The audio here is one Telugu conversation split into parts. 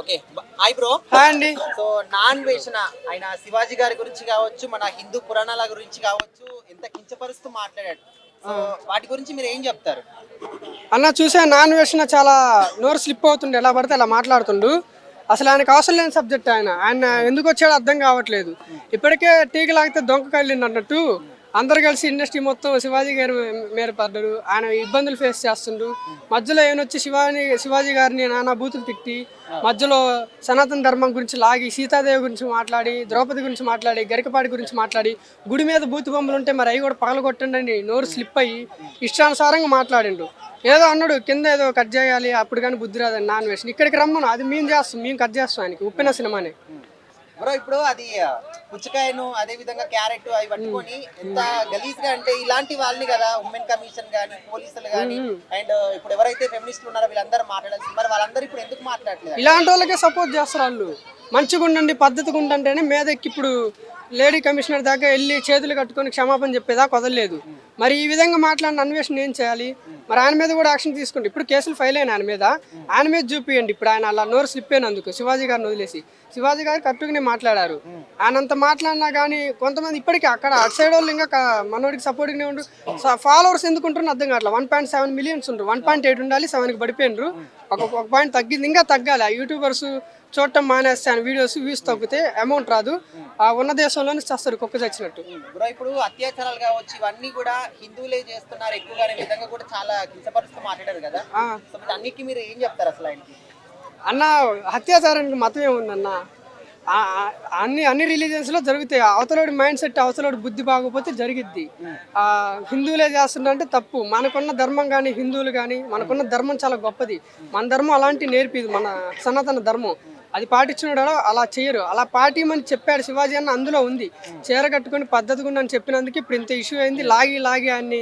ఓకే. Hi bro. హాయ్ అండి. సో నాన్ వేసిన ఆయన శివాజీ గారి గురించి కావచ్చు, మన హిందూ పురాణాల గురించి కావచ్చు, ఎంత కించపరుస్తూ మాట్లాడాడు. సో వాటి గురించి మీరు ఏం చెప్తారు? అన్న చూసా నాన్ వేసిన చాలా నోరు స్లిప్ అవుతుండే, ఎలా పడితే అలా మాట్లాడుతుండు. అసలు ఆయనకు అవసరం లేని సబ్జెక్ట్. ఆయన ఎందుకు వచ్చాడో అర్థం కావట్లేదు. ఇప్పటికే టీకి లాగితే దొంగ కళ్ళింది అన్నట్టు అందరు కలిసి ఇండస్ట్రీ మొత్తం శివాజీ గారి మీద పడ్డారు. ఆయన ఇబ్బందులు ఫేస్ చేస్తుండ్రు. మధ్యలో ఏమొచ్చి శివాజీ గారిని నానా బూతులు తిట్టి, మధ్యలో సనాతన ధర్మం గురించి లాగి, సీతాదేవి గురించి మాట్లాడి, ద్రౌపది గురించి మాట్లాడి, గరికపాటి గురించి మాట్లాడి, గుడి మీద బూతు బొమ్మలు ఉంటే మరి అవి కూడా పగలగొట్టండి నోరు స్లిప్ అయ్యి ఇష్టానుసారంగా మాట్లాడిండు. ఏదో అన్నాడు కింద ఏదో కట్ చేయాలి, అప్పుడు కానీ బుద్ధి రాదని నాన్ వేషన్ ఇక్కడికి రమ్మను, అది మేము చేస్తాం, మేము కట్ చేస్తాం. ఆయనకి ఉప్పిన సినిమాని బ్రో ఇప్పుడు అది పుచ్చకాయను అదే విధంగా క్యారెట్ అవి పట్టుకొని ఎంత గలీజ్ గా అంటే ఇలాంటి వాళ్ళని కదా ఉమెన్ కమిషన్ గానీ పోలీసులు గానీ అండ్ ఇప్పుడు ఎవరైతే ఫెమినిస్టులు ఉన్నారో వీళ్ళందరూ మాట్లాడాల్సి, మరి వాళ్ళందరూ ఇప్పుడు ఎందుకు మాట్లాడలేదు? ఇలాంటి వాళ్ళకే సపోర్ట్ చేస్తారు. వాళ్ళు మంచిగా ఉండండి, పద్ధతిగా ఉండంటేనే మీదకి ఇప్పుడు లేడీ కమిషనర్ దాకా వెళ్ళి చేతులు కట్టుకొని క్షమాపణ చెప్పేదా కుదరలేదు. మరి ఈ విధంగా మాట్లాడిన అన్వేషణ ఏం చేయాలి? మరి ఆయన మీద కూడా యాక్షన్ తీసుకోండి. ఇప్పుడు కేసులు ఫైల్ అయిన ఆయన మీద చూపియండి. ఇప్పుడు ఆయన అలా నోరు స్లిప్ అయినందుకు శివాజీ గారిని వదిలేసి శివాజీ గారు కరెక్ట్గానే మాట్లాడారు. ఆయన అంత మాట్లాడినా కానీ కొంతమంది ఇప్పటికీ అక్కడ అటు సైడ్ వాళ్ళు ఇంకా మనోడికి సపోర్ట్గానే ఉండు. ఫాలోవర్స్ ఎందుకు ఉంటారని అర్థం కావట్లేదు. 1.7 మిలియన్స్ ఉంటారు, 1.8 ఉండాలి, 7కి పడిపోయినరు. ఒక పాయింట్ తగ్గింది, ఇంకా తగ్గాలి. ఆ యూట్యూబర్స్ చూడటం మానేస్తే ఆయన వీడియోస్ వ్యూస్ తగ్గితే అమౌంట్ రాదు. ఆ ఉన్న దేశంలోనే చేస్తారు కుక్క చచ్చినట్టు. బ్రో ఇప్పుడు అత్యాచారాలు కావచ్చు ఇవన్నీ కూడా హిందువులే చేస్తున్నారు ఎక్కువగా అనే విధంగా కూడా చాలా కించపరుస్తూ మాట్లాడారు కదా. సో అన్నిటికీ మీరు ఏం చెప్తారు అసలు ఆయనకి? అన్న అత్యాచారానికి మతం ఏముందన్న? అన్ని రిలీజియన్స్లో జరుగుతాయి. అవతలోడి మైండ్ సెట్, అవతలోడి బుద్ధి బాగోపోతే జరిగిద్ది. హిందువులే చేస్తుంటే తప్పు. మనకున్న ధర్మం కానీ హిందువులు కానీ మనకున్న ధర్మం చాలా గొప్పది. మన ధర్మం అలాంటి నేర్పిది, మన సనాతన ధర్మం. అది పాటించినాడు అలా చేయరు. అలా పాటిమని చెప్పాడు శివాజీ అన్న, అందులో ఉంది. చీర కట్టుకొని పద్ధతిగా అని చెప్పినందుకు ఇప్పుడు ఇంత ఇష్యూ అయింది. లాగి ఆయన్ని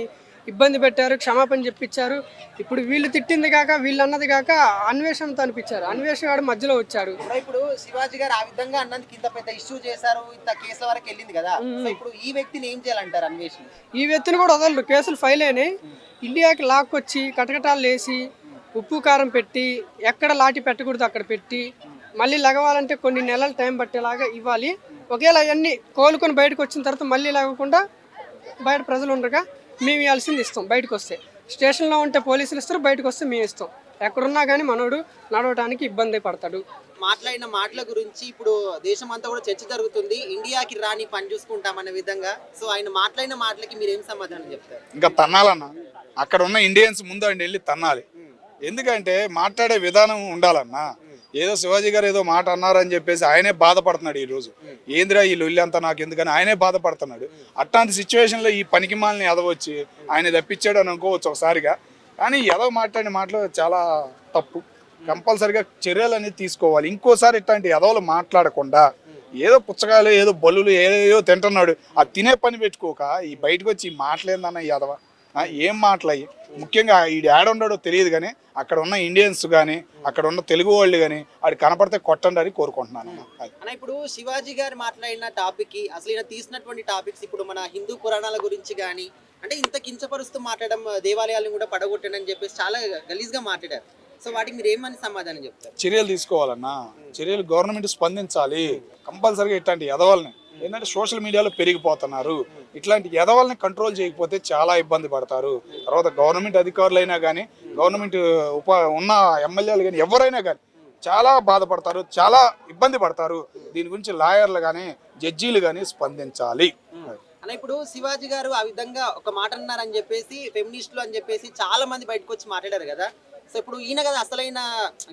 ఇబ్బంది పెట్టారు, క్షమాపణ చెప్పించారు. ఇప్పుడు వీళ్ళు తిట్టింది కాక వీళ్ళు అన్నది కాక అన్వేషణతో అనిపించారు. అన్వేషణ వాడు మధ్యలో వచ్చాడు. ఇప్పుడు శివాజీ గారు ఆ విధంగా అన్నందుకు ఇంత పెద్ద ఇష్యూ చేశారు, ఇంత కేసుల వరకు వెళ్ళింది కదా. సో ఇప్పుడు ఈ వ్యక్తిని ఏం చేయాలంటారు అన్వేషణ? ఈ వ్యక్తిని కూడా వదలరు. కేసులు ఫైల్ అయినాయి. ఇండియాకి లాక్కొచ్చి కటకటాలు వేసి ఉప్పు కారం పెట్టి ఎక్కడ లాఠీ పెట్టకూడదు అక్కడ పెట్టి మళ్ళీ లగవాలంటే కొన్ని నెలలు టైం పట్టేలాగా ఇవ్వాలి. ఒకవేళ అవన్నీ కోలుకొని బయటకు వచ్చిన తర్వాత మళ్ళీ లాగకుండా బయట ప్రజలు ఉండగా మేము ఇవ్వాల్సింది ఇస్తాం. బయటకు వస్తే స్టేషన్లో ఉంటే పోలీసులు ఇస్తారు, బయటకు వస్తే మేము ఇస్తాం. ఎక్కడున్నా కానీ మనోడు నడవడానికి ఇబ్బంది పడతాడు. మాట్లాడిన మాటల గురించి ఇప్పుడు దేశం అంతా కూడా చర్చ జరుగుతుంది. ఇండియాకి రాని పని చూసుకుంటాం అనే విధంగా. సో ఆయన మాట్లాడిన మాటలకి మీరు ఏం సమాధానం చెప్తారు? ఇంకా తన్నాలన్నా, అక్కడ ఉన్న ఇండియన్స్ ముందు ఆయన వెళ్ళి తన్నాలి. ఎందుకంటే మాట్లాడే విధానం ఉండాలన్నా. ఏదో శివాజీ గారు ఏదో మాట అన్నారని చెప్పేసి ఆయనే బాధపడుతున్నాడు. ఈరోజు ఏందిరా ఈ లొల్లి అంతా నాకు ఎందుకని ఆయనే బాధపడుతున్నాడు. అట్లాంటి సిచ్యువేషన్లో ఈ పనికిమాలని ఎదవచ్చి ఆయన తప్పించాడు అని అనుకోవచ్చు ఒకసారిగా. కానీ ఎదవ మాట్లాడిన మాటలు చాలా తప్పు. కంపల్సరిగా చర్యలు అనేది తీసుకోవాలి. ఇంకోసారి ఇట్లాంటి ఎదవలు మాట్లాడకుండా ఏదో పుచ్చకాయలు ఏదో బల్లులు ఏదో తింటున్నాడు, అది తినే పని పెట్టుకోక ఈ బయటకు వచ్చి మాటలేదన్న ఈ ఎదవ ఏం మాటలయ్యి. ముఖ్యంగా ఈ యాడ్ ఉండడో తెలియదు కానీ అక్కడ ఉన్న ఇండియన్స్ కానీ అక్కడ ఉన్న తెలుగు వాళ్ళు కానీ అది కనపడితే కొట్టండి అని కోరుకుంటున్నాను. అన్న ఇప్పుడు శివాజీ గారు మాట్లాడిన టాపిక్ అసలు ఈయన తీసినటువంటి టాపిక్స్ ఇప్పుడు మన హిందూ పురాణాల గురించి కానీ అంటే ఇంత కించపరుస్తూ మాట్లాడడం, దేవాలయాలను కూడా పడగొట్టండి అని చెప్పేసి చాలా గలీజ్గా మాట్లాడారు. సో వాటికి మీరు ఏమని సమాధానం చెప్తారు? చర్యలు తీసుకోవాలన్నా, చర్యలు గవర్నమెంట్ స్పందించాలి కంపల్సరిగా. ఇట్లాంటి ఎదవాళ్ళని ఏంటంటే సోషల్ మీడియాలో పెరిగిపోతున్నారు. ఇట్లాంటి ఎదవాళ్ళని కంట్రోల్ చేయకపోతే చాలా ఇబ్బంది పడతారు. తర్వాత గవర్నమెంట్ అధికారులైనా కానీ గవర్నమెంట్ ఉన్న ఎమ్మెల్యేలు కానీ ఎవరైనా కానీ చాలా బాధపడతారు, చాలా ఇబ్బంది పడతారు. దీని గురించి లాయర్లు కానీ జడ్జీలు కానీ స్పందించాలి. అన్న ఇప్పుడు శివాజీ గారు ఆ విధంగా ఒక మాట అన్నారని చెప్పేసి ఫెమినిస్టులు అని చెప్పేసి చాలా మంది బయటకు వచ్చి మాట్లాడారు కదా. సో ఇప్పుడు ఈయన కదా అసలైన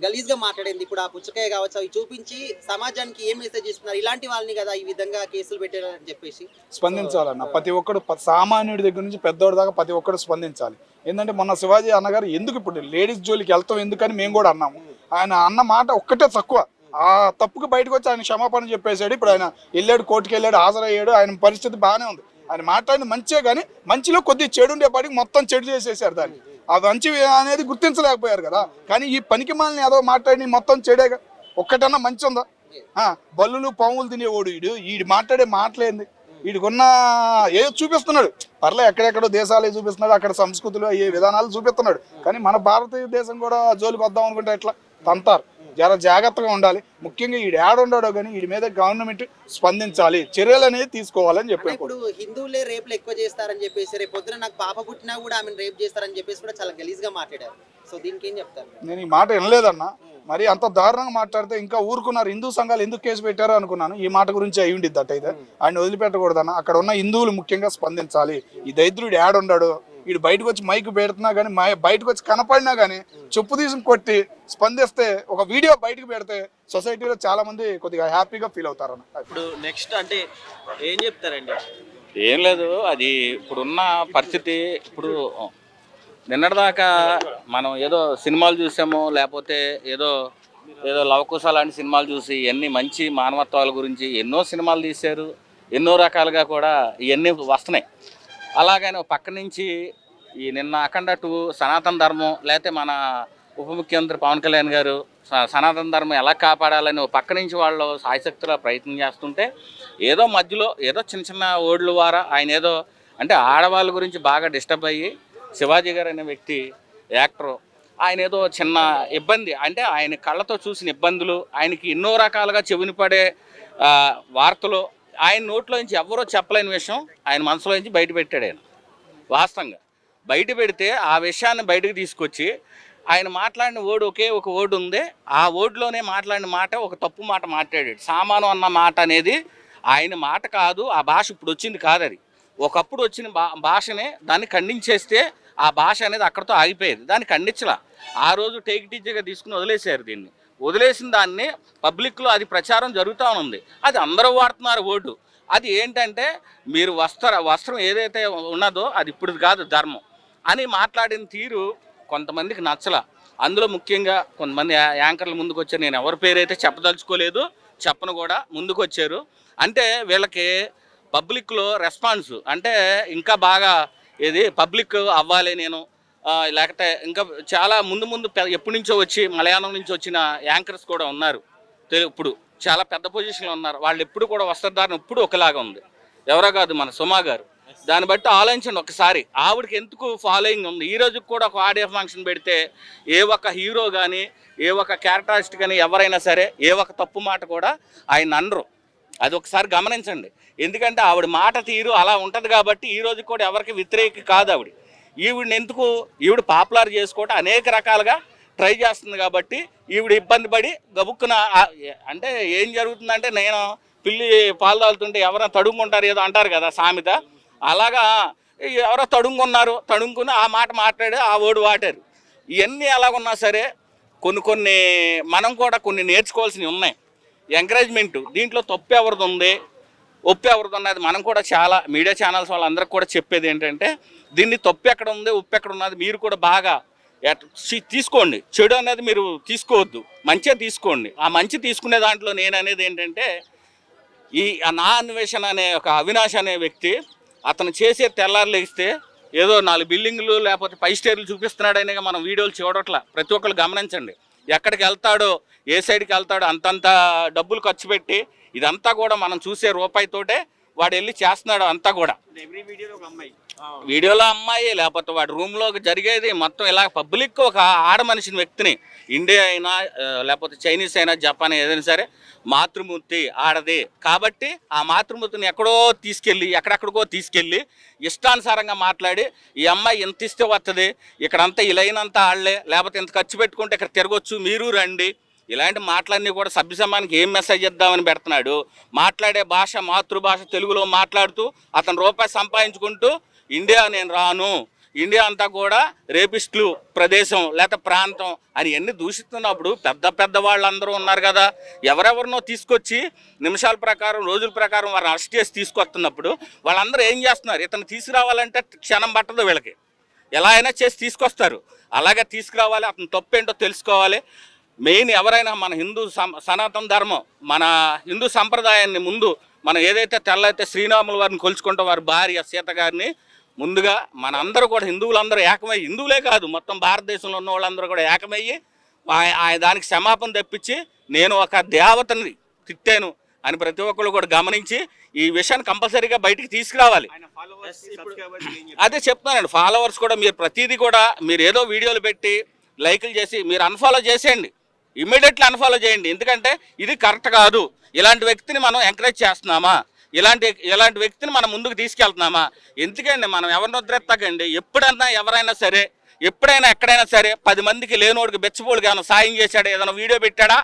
గలీజ్ గా మాట్లాడింది. ఇప్పుడు ఆ పుచ్చకాయ కావచ్చు అవి చూపించి సమాజానికి ఏం మెసేజ్ ఇస్తున్నారు? ఇలాంటి వాళ్ళని కదా ఈ విధంగా కేసులు పెట్టారని చెప్పేసి స్పందించాలన్న. ప్రతి ఒక్కడు సామాన్యుడి దగ్గర నుంచి పెద్దోడి దాకా ప్రతి ఒక్కరు స్పందించాలి. ఏంటంటే మొన్న శివాజీ అన్నగారు ఎందుకు ఇప్పుడు లేడీస్ జోలికి వెళ్తాం ఎందుకని మేము కూడా అన్నాము. ఆయన అన్న మాట ఒక్కటే తక్కువ, ఆ తప్పుకు బయటకు వచ్చి ఆయన క్షమాపణ చెప్పేశాడు. ఇప్పుడు ఆయన వెళ్ళాడు, కోర్టుకు వెళ్ళాడు, హాజరయ్యాడు. ఆయన పరిస్థితి బాగానే ఉంది. ఆయన మాట్లాడింది మంచిగా, కానీ మంచిలో కొద్దిగా చెడు ఉండేపాటికి మొత్తం చెడు చేసేసారు. దాన్ని ఆ మంచి అనేది గుర్తించలేకపోయారు కదా. కానీ ఈ పనికి మాలని ఏదో మాట్లాడి మొత్తం చెడేగా. ఒక్కటన్నా మంచి ఉందా? బల్లులు పాములు తినేవాడు వీడు మాట్లాడే మాటలేంది? వీడికున్న ఏదో చూపిస్తున్నాడు. పర్లే ఎక్కడెక్కడో దేశాలే చూపిస్తున్నాడు, అక్కడ సంస్కృతులు ఏ విధానాలు చూపిస్తున్నాడు. కానీ మన భారతదేశం కూడా జోలికి వద్దాం అనుకుంటే ఎట్లా తంతారు. జర జాగ్రత్తగా ఉండాలి. ముఖ్యంగా ఈడు ఏడుండాడో కానీ వీడి మీద గవర్నమెంట్ స్పందించాలి, చర్యలు అనేది తీసుకోవాలని చెప్పాను. ఇప్పుడు హిందువులే రేపులు ఎక్కువ చేస్తారని చెప్పేసి రేపు పొద్దున నాకు పాప పుట్టినా కూడా ఆమెను రేప్ చేస్తారని చెప్పేసి కూడా చాలా గలీజ్ గా మాట్లాడారు. సో దీనికి ఏం చెప్తారు? నేను ఈ మాట వినలేదన్నా, మరి అంత దారుణంగా మాట్లాడితే ఇంకా ఊరుకున్నారు. హిందూ సంఘాలు ఎందుకు కేసు పెట్టారో అనుకున్నాను. ఈ మాట గురించి అయి ఉండిద్ది అట్టయితే ఆయన వదిలిపెట్టకూడదన్న. అక్కడ ఉన్న హిందువులు ముఖ్యంగా స్పందించాలి. ఈ దరిద్రుడు ఏడుండాడు, వీడు బయటకు వచ్చి మైక్ పెడుతున్నా కానీ బయటకు వచ్చి కనపడినా కానీ చెప్పు తీసుకుని కొట్టి స్పందిస్తే, ఒక వీడియో బయటకు పెడితే సొసైటీలో చాలా మంది కొద్దిగా హ్యాపీగా ఫీల్ అవుతారన్న. ఇప్పుడు నెక్స్ట్ అంటే ఏం చెప్తారండి? ఏం లేదు, అది ఇప్పుడున్న పరిస్థితి. ఇప్పుడు నిన్నటిదాకా మనం ఏదో సినిమాలు చూసాము, లేకపోతే ఏదో లవకుశ లాంటి సినిమాలు చూసి ఇవన్నీ మంచి మానవత్వాల గురించి ఎన్నో సినిమాలు తీశారు, ఎన్నో రకాలుగా కూడా ఇవన్నీ వస్తున్నాయి. అలాగని పక్క నుంచి ఈ నిన్న అఖండ 2 సనాతన ధర్మం, లేకపోతే మన ఉప ముఖ్యమంత్రి పవన్ కళ్యాణ్ గారు సనాతన ధర్మం ఎలా కాపాడాలని ఒక పక్క నుంచి వాళ్ళు సాయశక్తిలో ప్రయత్నం చేస్తుంటే, ఏదో మధ్యలో ఏదో చిన్న చిన్న ఓడ్ల ద్వారా ఆయన ఏదో అంటే ఆడవాళ్ళ గురించి బాగా డిస్టర్బ్ అయ్యి, శివాజీ గారు అనే వ్యక్తి యాక్టరు, ఆయన ఏదో చిన్న ఇబ్బంది అంటే ఆయన కళ్ళతో చూసిన ఇబ్బందులు, ఆయనకి ఎన్నో రకాలుగా చెవిని పడే వార్తలు ఆయన నోట్లోంచి ఎవరో చెప్పలేని విషయం ఆయన మనసులోంచి బయట పెట్టాడు. ఆయన వాస్తవంగా బయట పెడితే ఆ విషయాన్ని బయటకు తీసుకొచ్చి ఆయన మాట్లాడిన ఓడు ఒకే ఒక ఓడు ఉంది, ఆ ఓడ్లోనే మాట్లాడిన మాట ఒక తప్పు మాట మాట్లాడాడు. సామాను అన్న మాట అనేది ఆయన మాట కాదు, ఆ భాష ఇప్పుడు వచ్చింది కాదు, అది ఒకప్పుడు వచ్చిన భాషనే. దాన్ని ఖండించేస్తే ఆ భాష అనేది అక్కడితో ఆగిపోయేది, దాన్ని ఖండించలా. ఆ రోజు టేక్ టీచర్గా తీసుకుని వదిలేశారు. దీన్ని వదిలేసిన దాన్ని పబ్లిక్లో అది ప్రచారం జరుగుతూ ఉంది, అది అందరూ వాడుతున్నారు ఓటు. అది ఏంటంటే మీరు వస్త్రం ఏదైతే ఉన్నదో అది ఇప్పుడు కాదు ధర్మం అని మాట్లాడిన తీరు కొంతమందికి నచ్చల. అందులో ముఖ్యంగా కొంతమంది యాంకర్లు ముందుకు వచ్చారు. నేను ఎవరి పేరైతే చెప్పదలుచుకోలేదు, చెప్పను కూడా, ముందుకు వచ్చారు. అంటే వీళ్ళకి పబ్లిక్లో రెస్పాన్స్ అంటే ఇంకా బాగా ఏది పబ్లిక్ అవ్వాలి నేను, లేకపోతే ఇంకా చాలా ముందు ఎప్పటి నుంచో వచ్చి మలయాళం నుంచి వచ్చిన యాంకర్స్ కూడా ఉన్నారు, ఇప్పుడు చాలా పెద్ద పొజిషన్లో ఉన్నారు. వాళ్ళు ఎప్పుడు కూడా వస్త్రధారణ ఎప్పుడు ఒకలాగా ఉంది. ఎవరో కాదు మన సుమా గారు. దాన్ని బట్టి ఆలోచించండి ఒకసారి, ఆవిడకి ఎందుకు ఫాలోయింగ్ ఉంది. ఈ రోజుకి కూడా ఒక ఆడియో ఫంక్షన్ పెడితే ఏ ఒక్క హీరో కానీ ఏ ఒక్క క్యారెక్టరిస్ట్ కానీ ఎవరైనా సరే ఏ ఒక్క తప్పు మాట కూడా ఆయన అనరు. అది ఒకసారి గమనించండి. ఎందుకంటే ఆవిడ మాట తీరు అలా ఉంటుంది కాబట్టి ఈ రోజు కూడా ఎవరికి వ్యతిరేక కాదు ఆవిడ. ఈవిడ పాపులర్ చేసుకోవటం అనేక రకాలుగా ట్రై చేస్తుంది కాబట్టి ఈవిడ ఇబ్బంది పడి గబుక్కున అంటే ఏం జరుగుతుందంటే, నేను పిల్లి పాలు తాగుతుంటే ఎవరైనా తడుముకుంటారు ఏదో అంటారు కదా సామెత, అలాగా ఎవరో తడుముకుని ఆ మాట మాట్లాడి ఆ ఓడి వాడారు. ఇవన్నీ ఎలాగున్నా సరే కొన్ని మనం కూడా కొన్ని నేర్చుకోవాల్సినవి ఉన్నాయి. ఎంకరేజ్మెంటు దీంట్లో తప్పు ఎవరిది ఉంది ఒప్పు ఎవరిది ఉన్నది మనం కూడా చాలా మీడియా ఛానల్స్ వాళ్ళందరికీ కూడా చెప్పేది ఏంటంటే, దీన్ని తప్పు ఎక్కడ ఉంది ఉప్పు ఎక్కడ ఉన్నది మీరు కూడా బాగా తీసుకోండి. చెడు అనేది మీరు తీసుకోవద్దు, మంచిగా తీసుకోండి. ఆ మంచి తీసుకునే దాంట్లో నేను అనేది ఏంటంటే, ఈ నా అన్వేషణ అనే ఒక అవినాష్ అనే వ్యక్తి అతను చేసే తెల్లారు లేస్తే ఏదో 4 బిల్డింగ్లు లేకపోతే 5 స్టేర్లు చూపిస్తున్నాడనే మనం వీడియోలు చూడట్లా. ప్రతి ఒక్కరు గమనించండి, ఎక్కడికి వెళ్తాడో ఏ సైడ్కి వెళ్తాడో అంతంత డబ్బులు ఖర్చు పెట్టి ఇదంతా కూడా మనం చూసే రూపాయితోటే వాడు వెళ్ళి చేస్తున్నాడు. అంతా కూడా వీడియోలో అమ్మాయి లేకపోతే వాడి రూమ్లో జరిగేది మొత్తం ఇలా పబ్లిక్ ఒక ఆడ మనిషిని వ్యక్తిని, ఇండియా అయినా లేకపోతే చైనీస్ అయినా జపాన్ ఏదైనా సరే మాతృమూర్తి ఆడది కాబట్టి ఆ మాతృమూర్తిని ఎక్కడెక్కడికో తీసుకెళ్ళి ఇష్టానుసారంగా మాట్లాడి ఈ అమ్మాయి ఎంత ఇస్తే వస్తుంది, ఇక్కడంతా ఇలైనంతా ఆడలే, లేకపోతే ఇంత ఖర్చు పెట్టుకుంటే ఇక్కడ తిరగొచ్చు మీరు రండి, ఇలాంటి మాటలన్నీ కూడా సభ్య సమానికి ఏం మెసేజ్ ఇద్దామని పెడుతున్నాడు. మాట్లాడే భాష మాతృభాష తెలుగులో మాట్లాడుతూ అతను రూపాయి సంపాదించుకుంటూ ఇండియా నేను రాను, ఇండియా అంతా కూడా రేపిస్టులు ప్రదేశం లేకపోతే ప్రాంతం అని ఎన్ని దూషిస్తున్నప్పుడు పెద్ద వాళ్ళందరూ ఉన్నారు కదా, ఎవరెవరినో తీసుకొచ్చి నిమిషాల ప్రకారం రోజుల ప్రకారం వారిని అరెస్ట్ చేసి తీసుకొస్తున్నప్పుడు వాళ్ళందరూ ఏం చేస్తున్నారు, ఇతను తీసుకురావాలంటే క్షణం పట్టదు వీళ్ళకి, ఎలా అయినా చేసి తీసుకొస్తారు. అలాగే తీసుకురావాలి, అతను తప్పేంటో తెలుసుకోవాలి. మెయిన్ ఎవరైనా మన సనాతన ధర్మం మన హిందూ సంప్రదాయాన్ని ముందు మనం ఏదైతే తెల్లైతే శ్రీరాముల వారిని కొలుచుకుంటాం, వారి భార్య సీత గారిని ముందుగా మన అందరూ కూడా హిందువులందరూ ఏకమయ్యి, హిందువులే కాదు మొత్తం భారతదేశంలో ఉన్న వాళ్ళందరూ కూడా ఏకమయ్యి దానికి క్షమాపణ తెప్పించి నేను ఒక దేవతని తిట్టాను అని ప్రతి ఒక్కరు కూడా గమనించి ఈ విషయాన్ని కంపల్సరీగా బయటికి తీసుకురావాలి. అదే చెప్తున్నానండి, ఫాలోవర్స్ కూడా మీరు ప్రతిదీ కూడా మీరు ఏదో వీడియోలు పెట్టి లైకులు చేసి మీరు అన్ఫాలో చేసేయండి. ఇమ్మీడియట్లీ అన్ఫాలో చేయండి. ఎందుకంటే ఇది కరెక్ట్ కాదు. ఇలాంటి వ్యక్తిని మనం ఎంకరేజ్ చేస్తున్నామా, ఇలాంటి వ్యక్తిని మనం ముందుకు తీసుకెళ్తున్నామా? ఎందుకండి మనం ఎవరిని వదిలేస్తాకండి? ఎప్పుడన్నా ఎవరైనా సరే, ఎప్పుడైనా ఎక్కడైనా సరే 10 మందికి లేనోడికి బెచ్చపోడికి ఏమైనా సాయం చేశాడా, ఏదైనా వీడియో పెట్టాడా?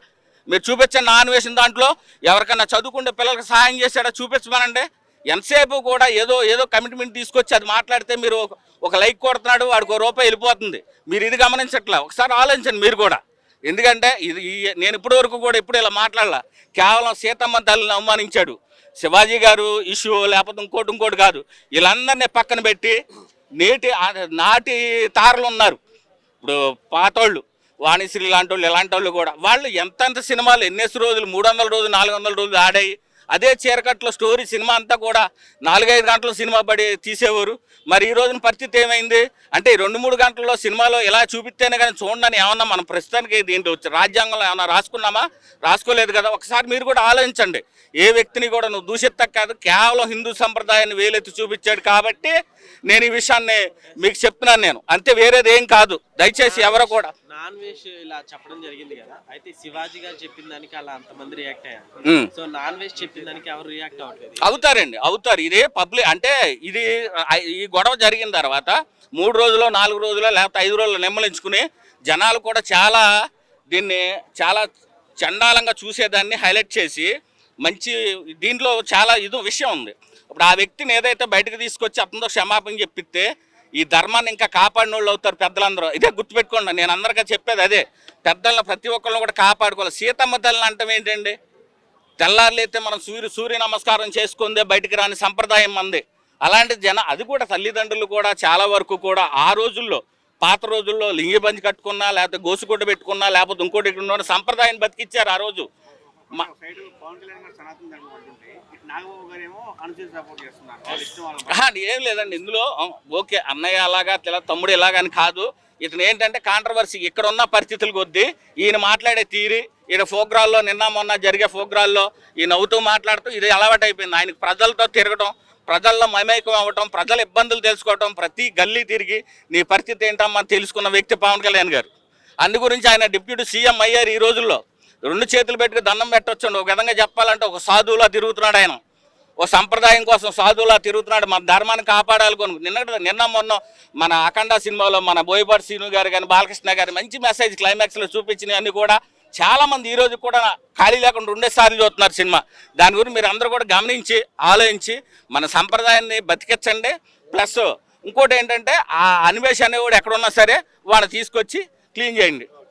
మీరు చూపించండి. నాన్ వేసిన దాంట్లో ఎవరికన్నా చదువుకుంటే పిల్లలకి సహాయం చేశాడా చూపించమనండి. ఎంతసేపు కూడా ఏదో కమిట్మెంట్ తీసుకొచ్చి అది మాట్లాడితే మీరు ఒక లైక్ కొడుతున్నాడు, వాడికి ₹1 వెళ్ళిపోతుంది. మీరు ఇది గమనించట్లా. ఒకసారి ఆలోచించండి మీరు కూడా. ఎందుకంటే నేను ఇప్పటి వరకు కూడా ఎప్పుడు ఇలా మాట్లాడలా. కేవలం సీతమ్మ తల్లిని అవమానించాడు. శివాజీ గారు ఇష్యూ లేకపోతే ఇంకోటి కాదు. వీళ్ళందరినీ పక్కన పెట్టి నాటి తారలు ఉన్నారు. ఇప్పుడు పాతోళ్ళు వాణిశ్రీ లాంటి వాళ్ళు, ఇలాంటి వాళ్ళు కూడా వాళ్ళు ఎంతెంత సినిమాలు ఎన్నేసి రోజులు 300 రోజులు 400 రోజులు ఆడాయి. అదే చీరకట్లో స్టోరీ సినిమా అంతా కూడా 4-5 గంటల సినిమా పడి తీసేవారు. మరి ఈ రోజున పరిస్థితి ఏమైంది అంటే 2-3 గంటల్లో సినిమాలో ఇలా చూపిస్తేనే కానీ చూడండి ఏమన్నా మనం ప్రస్తుతానికి దీంట్లో రాజ్యాంగంలో ఏమన్నా రాసుకున్నామా? రాసుకోలేదు కదా. ఒకసారి మీరు కూడా ఆలోచించండి. ఏ వ్యక్తిని కూడా నువ్వు దూషిత్తకు కాదు, కేవలం హిందూ సంప్రదాయాన్ని వేలెత్తి చూపించాడు కాబట్టి నేను ఈ విషయాన్ని మీకు చెప్తున్నాను. నేను అంతే, వేరేది ఏం కాదు. దయచేసి ఎవరో కూడా నాన్ వెజ్ ఇలా చెప్పడం జరిగింది కదా, అయితే శివాజీ గారు చెప్పిన దానికి అలా అంతమంది రియాక్ట్ అయ్యారు. సో నాన్ వెజ్ చెప్పిన దానికి ఎవరు రియాక్ట్ అవ్వట్లేదు. అవుతారు. ఇదే పబ్లిక్ అంటే ఈ గొడవ జరిగిన తర్వాత 3 రోజులు 4 రోజులు లేకపోతే 5 రోజులు నెమ్మలించుకుని జనాలు కూడా దీన్ని చాలా చండాలంగా చూసేదాన్ని హైలైట్ చేసి మంచి దీంట్లో చాలా విషయం ఉంది. ఇప్పుడు ఆ వ్యక్తిని ఏదైతే బయటకు తీసుకొచ్చి అతనితో క్షమాపణ చెప్పిస్తే ఈ ధర్మాన్ని ఇంకా కాపాడిన వాళ్ళు అవుతారు పెద్దలందరూ. ఇదే గుర్తుపెట్టుకోండి. నేను అందరికీ చెప్పేది అదే. పెద్దలను ప్రతి ఒక్కళ్ళని కూడా కాపాడుకోవాలి. సీతమ్మ తల్లిని అంటాం ఏంటండి? తెల్లారులైతే మనం సూర్య నమస్కారం చేసుకుందే బయటికి రాని సంప్రదాయం మంది. అలాంటి అది కూడా తల్లిదండ్రులు కూడా చాలా వరకు కూడా ఆ రోజుల్లో పాత రోజుల్లో లింగి బంచి కట్టుకున్నా లేకపోతే గోసుగుడ్డ పెట్టుకున్నా లేకపోతే ఇంకోటి ఉన్న సంప్రదాయాన్ని బతికిచ్చారు ఆ రోజు. ఏం లేదండి ఇందులో. ఓకే, అన్నయ్య అలాగా తమ్ముడు ఇలాగని కాదు. ఇతను ఏంటంటే కాంట్రవర్సీ ఇక్కడ ఉన్న పరిస్థితులు కొద్దీ ఈయన మాట్లాడే తీరి ఈయన ప్రోగ్రాల్లో నిన్న మొన్న జరిగే ప్రోగ్రాల్లో ఈయన నవ్వుతూ మాట్లాడుతూ ఇది అలవాటు అయిపోయింది. ఆయనకు ప్రజలతో తిరగడం, ప్రజల్లో మమేకం అవ్వటం, ప్రజల ఇబ్బందులు తెలుసుకోవటం, ప్రతి గల్లీ తిరిగి నీ పరిస్థితి ఏంటమ్మా తెలుసుకున్న వ్యక్తి పవన్ కళ్యాణ్ గారు. అందు గురించి ఆయన డిప్యూటీ సీఎం అయ్యారు. ఈ రోజుల్లో 2 చేతులు పెట్టుకుని దండం పెట్టొచ్చండి. ఒక విధంగా చెప్పాలంటే ఒక సాధువులా తిరుగుతున్నాడు ఆయన. ఓ సంప్రదాయం కోసం సాధువులా తిరుగుతున్నాడు. మన ధర్మాన్ని కాపాడాలనుకోను. నిన్న మొన్న మన అఖండ సినిమాలో మన బోయపాటి శ్రీను గారు కానీ బాలకృష్ణ గారు మంచి మెసేజ్ క్లైమాక్స్లో చూపించినవన్నీ కూడా చాలామంది ఈ రోజు కూడా ఖాళీ లేకుండా 2 సార్లు చూస్తున్నారు సినిమా. దాని గురించి మీరు అందరూ కూడా గమనించి ఆలోచించి మన సంప్రదాయాన్ని బతికించండి. ప్లస్ ఇంకోటి ఏంటంటే ఆ అన్వేషణ అనేవాడు ఎక్కడున్నా సరే వాడిని తీసుకొచ్చి క్లీన్ చేయండి.